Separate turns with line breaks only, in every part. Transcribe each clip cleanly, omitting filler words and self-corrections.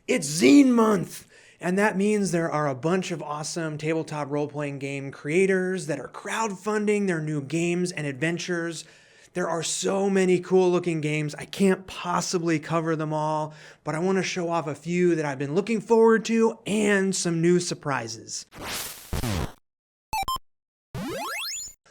It's Zine Month! And that means there are a bunch of awesome tabletop role-playing game creators that are crowdfunding their new games and adventures. There are so many cool looking games, I can't possibly cover them all, but I want to show off a few that I've been looking forward to and some new surprises.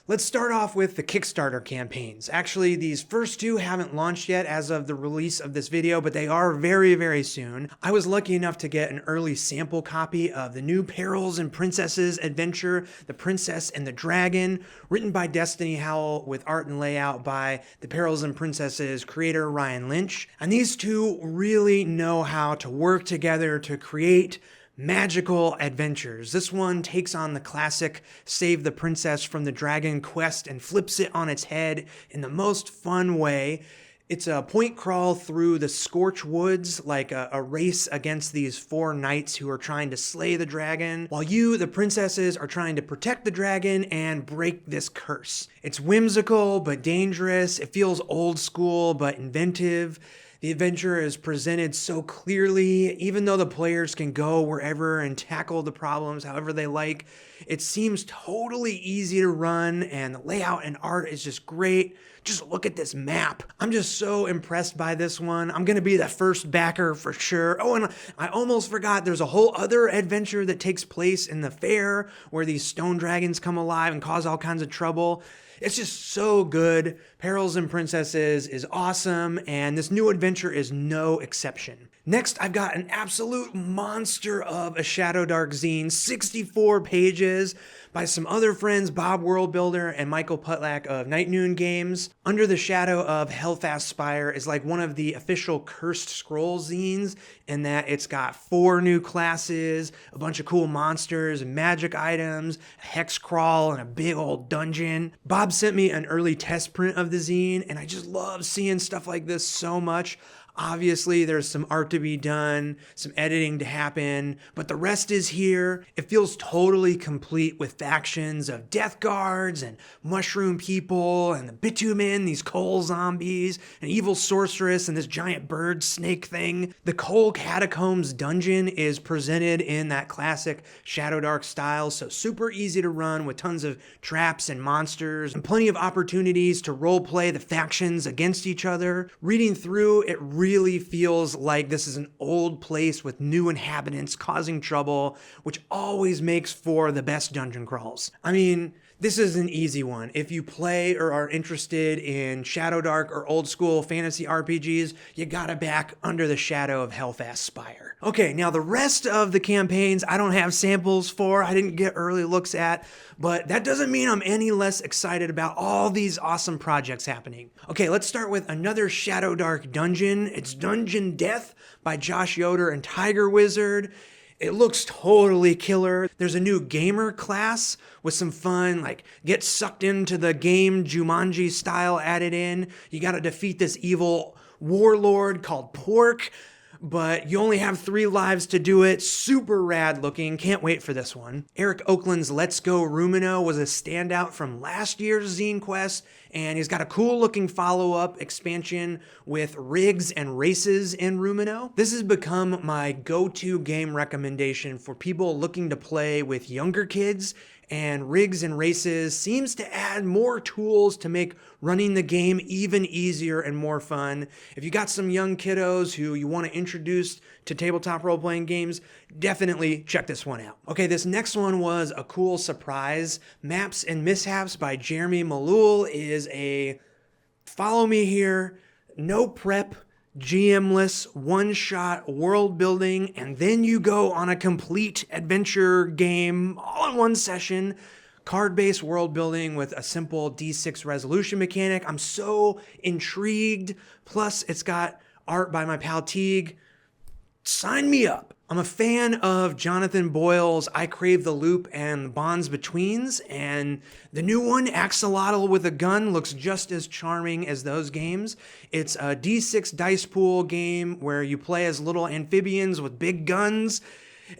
Let's start off with the Kickstarter campaigns. Actually, these first two haven't launched yet as of the release of this video, but they are very, very soon. I was lucky enough to get an early sample copy of the new Perils and Princesses adventure, The Princess and the Dragon, written by Destiny Howell with art and layout by the Perils and Princesses creator Ryan Lynch. And these two really know how to work together to create magical adventures. This one takes on the classic Save the Princess from the Dragon quest and flips it on its head in the most fun way. It's a point crawl through the Scorch Woods, like a race against these four knights who are trying to slay the dragon, while you, the princesses, are trying to protect the dragon and break this curse. It's whimsical but dangerous. It feels old school but inventive. The adventure is presented so clearly, even though the players can go wherever and tackle the problems however they like. It seems totally easy to run, and the layout and art is just great. Just look at this map. I'm just so impressed by this one. I'm gonna be the first backer for sure. Oh, and I almost forgot, there's a whole other adventure that takes place in the fair where these stone dragons come alive and cause all kinds of trouble. It's just so good. Perils and Princesses is awesome, and this new adventure is no exception. Next, I've got an absolute monster of a Shadowdark zine, 64 pages, by some other friends, Bob Worldbuilder and Michael Putlak of Night Noon Games. Under the Shadow of Hellfast Spire is like one of the official Cursed Scroll zines, in that it's got 4 new classes, a bunch of cool monsters and magic items, a hex crawl, and a big old dungeon. Bob sent me an early test print of the zine, and I just love seeing stuff like this so much. Obviously, there's some art to be done, some editing to happen, but the rest is here. It feels totally complete with factions of death guards and mushroom people and the bitumen, these coal zombies, an evil sorceress, and this giant bird snake thing. The coal catacombs dungeon is presented in that classic Shadowdark style, so super easy to run with tons of traps and monsters and plenty of opportunities to roleplay the factions against each other. Reading through, it really feels like this is an old place with new inhabitants causing trouble, which always makes for the best dungeon crawls. I mean, this is an easy one. If you play or are interested in Shadowdark or old school fantasy RPGs, you gotta back Under the Shadow of Hellfast Spire. Okay, now the rest of the campaigns I don't have samples for, I didn't get early looks at, but that doesn't mean I'm any less excited about all these awesome projects happening. Okay, let's start with another Shadowdark dungeon. It's Dungeon Death by Josh Yoder and Tiger Wizard. It looks totally killer. There's a new gamer class with some fun, like, get sucked into the game Jumanji style added in. You gotta defeat this evil warlord called Pork, but you only have 3 lives to do it. Super rad looking. Can't wait for this one. Eric Oakland's Let's Go Rumino was a standout from last year's Zine Quest, and he's got a cool looking follow-up expansion with rigs and races in Rumino. This has become my go-to game recommendation for people looking to play with younger kids, and Rigs and Races seems to add more tools to make running the game even easier and more fun. If you got some young kiddos who you want to introduce to tabletop role-playing games, definitely check this one out. Okay, this next one was a cool surprise. Maps and Mishaps by Jeremy Malul is a, follow me here, no prep, GM-less, one-shot world building, and then you go on a complete adventure game all in one session. Card-based world building with a simple D6 resolution mechanic. I'm so intrigued. Plus, it's got art by my pal Teague. Sign me up. I'm a fan of Jonathan Boyle's I Crave the Loop and Bonds Betweens, and the new one, Axolotl with a Gun, looks just as charming as those games. It's a D6 dice pool game where you play as little amphibians with big guns.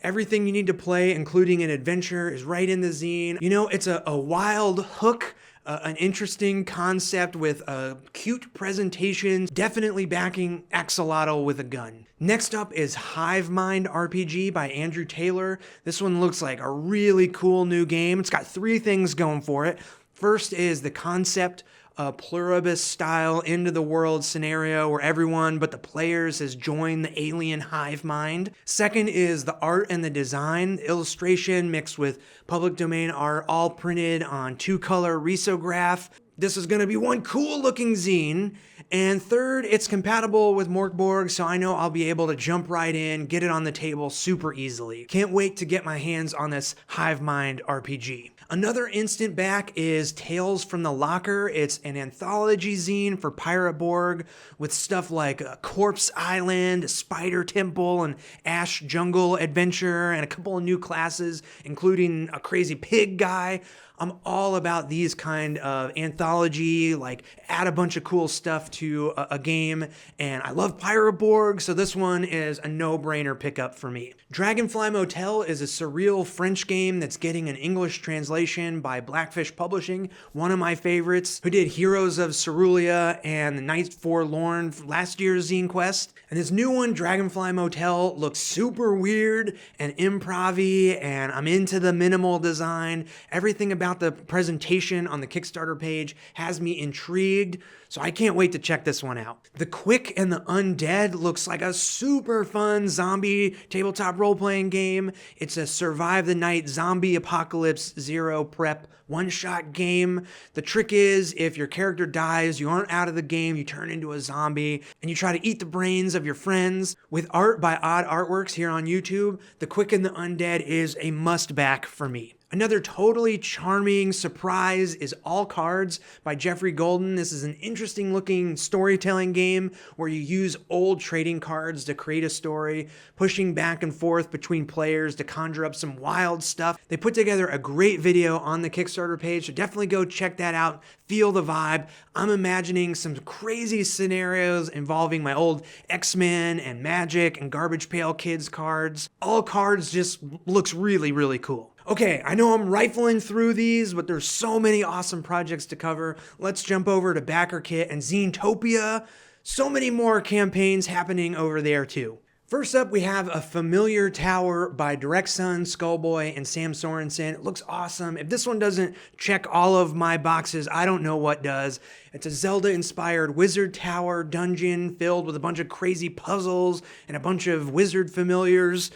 Everything you need to play, including an adventure, is right in the zine. You know, it's a wild hook, an interesting concept with a cute presentation, definitely backing Axolotl with a gun. Next up is Hive Mind RPG by Andrew Taylor. This one looks like a really cool new game. It's got 3 things going for it. First is the concept, a pluribus style into the world scenario where everyone but the players has joined the alien hive mind. Second is the art and the design, illustration mixed with public domain art, all printed on 2-color risograph. This is going to be one cool looking zine. And third, it's compatible with Borg, so I know I'll be able to jump right in, get it on the table super easily. Can't wait to get my hands on this Hive Mind RPG. Another instant back is Tales from the Locker. It's an anthology zine for Pirate Borg with stuff like a Corpse Island, a Spider Temple, an Ash Jungle Adventure, and a couple of new classes, including a crazy pig guy. I'm all about these kind of anthology, like add a bunch of cool stuff to a game, and I love Pirate Borg, so this one is a no-brainer pickup for me. Dragonfly Motel is a surreal French game that's getting an English translation by Blackfish Publishing, one of my favorites, who did Heroes of Cerulean and The Night Forlorn from last year's Zine Quest. And this new one, Dragonfly Motel, looks super weird and improv-y, and I'm into the minimal design. Everything about the presentation on the Kickstarter page has me intrigued, so I can't wait to check this one out. The Quick and the Undead looks like a super fun zombie tabletop role-playing game. It's a survive the night zombie apocalypse zero prep one-shot game. The trick is, if your character dies, you aren't out of the game, you turn into a zombie, and you try to eat the brains of your friends. With art by Odd Artworks here on YouTube, The Quick and the Undead is a must-back for me. Another totally charming surprise is All Cards by Jeffrey Golden. This is an interesting looking storytelling game where you use old trading cards to create a story, pushing back and forth between players to conjure up some wild stuff. They put together a great video on the Kickstarter page, so definitely go check that out. Feel the vibe. I'm imagining some crazy scenarios involving my old X-Men and Magic and Garbage Pail Kids cards. All Cards just looks really, really cool. Okay, I know I'm rifling through these, but there's so many awesome projects to cover. Let's jump over to BackerKit and Zentopia. So many more campaigns happening over there too. First up, we have A Familiar Tower by Direct Sun, Skullboy, and Sam Sorensen. It looks awesome. If this one doesn't check all of my boxes, I don't know what does. It's a Zelda-inspired wizard tower dungeon filled with a bunch of crazy puzzles and a bunch of wizard familiars.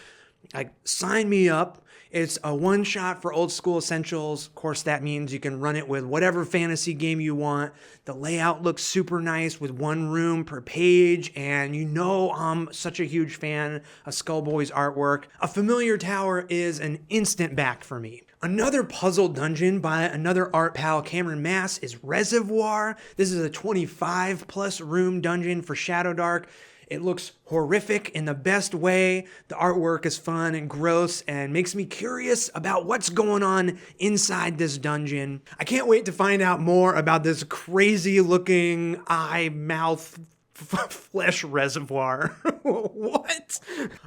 Like, sign me up. It's a one-shot for old school essentials. Of course, that means you can run it with whatever fantasy game you want. The layout looks super nice with one room per page, and you know I'm such a huge fan of Skullboy's artwork. A Familiar Tower is an instant back for me. Another puzzle dungeon by another art pal, Cameron Mass, is Reservoir. This is a 25-plus room dungeon for Shadowdark. It looks horrific in the best way. The artwork is fun and gross and makes me curious about what's going on inside this dungeon. I can't wait to find out more about this crazy looking eye, mouth, flesh reservoir. What?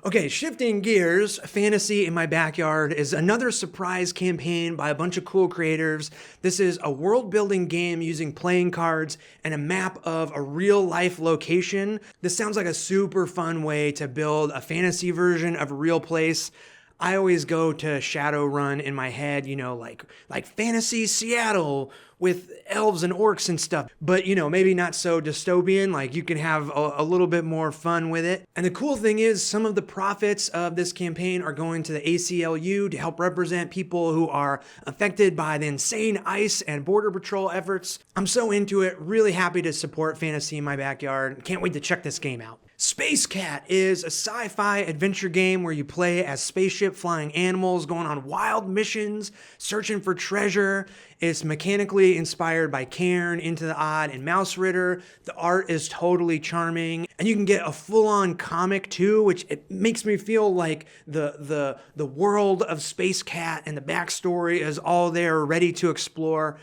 Okay, shifting gears, Fantasy in My Backyard is another surprise campaign by a bunch of cool creators. This is a world-building game using playing cards and a map of a real-life location. This sounds like a super fun way to build a fantasy version of a real place. I always go to Shadowrun in my head, you know, like Fantasy Seattle with elves and orcs and stuff. But, you know, maybe not so dystopian, like you can have a little bit more fun with it. And the cool thing is some of the profits of this campaign are going to the ACLU to help represent people who are affected by the insane ICE and Border Patrol efforts. I'm so into it, really happy to support Fantasy in My Backyard. Can't wait to check this game out. Space Cat is a sci-fi adventure game where you play as spaceship flying animals going on wild missions, searching for treasure. It's mechanically inspired by Cairn, Into the Odd, and Mouse Ritter. The art is totally charming, and you can get a full-on comic too, which it makes me feel like the world of Space Cat and the backstory is all there, ready to explore.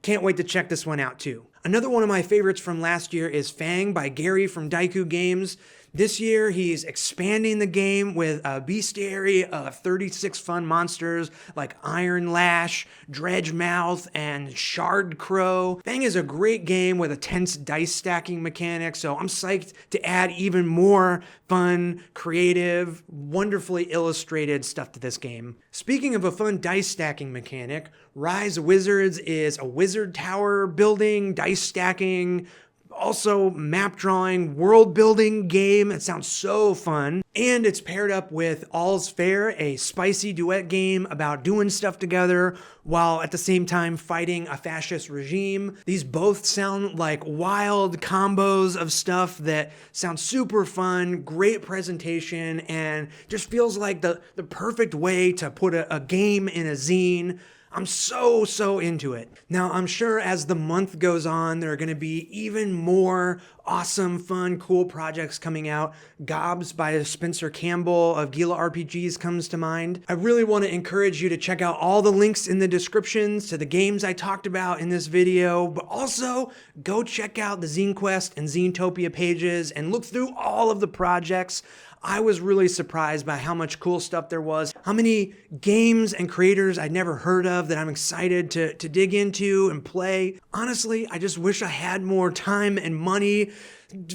Can't wait to check this one out too. Another one of my favorites from last year is Fang by Gary from Daiku Games. This year, he's expanding the game with a bestiary of 36 fun monsters like Iron Lash, Dredge Mouth, and Shard Crow. Fang is a great game with a tense dice stacking mechanic, so I'm psyched to add even more fun, creative, wonderfully illustrated stuff to this game. Speaking of a fun dice stacking mechanic, Rise Wizards is a wizard tower building, dice stacking, also map drawing, world building game. It sounds so fun. And it's paired up with All's Fair, a spicy duet game about doing stuff together while at the same time fighting a fascist regime. These both sound like wild combos of stuff that sound super fun, great presentation, and just feels like the perfect way to put a game in a zine. I'm so into it. Now, I'm sure as the month goes on, there are going to be even more awesome, fun, cool projects coming out. Gobs by Spencer Campbell of Gila RPGs comes to mind. I really want to encourage you to check out all the links in the descriptions to the games I talked about in this video, but also go check out the Zine Quest and Zentopia pages and look through all of the projects. I was really surprised by how much cool stuff there was, how many games and creators I'd never heard of that I'm excited to dig into and play. Honestly, I just wish I had more time and money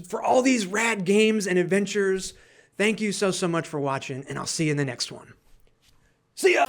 for all these rad games and adventures. Thank you so much for watching, and I'll see you in the next one. See ya!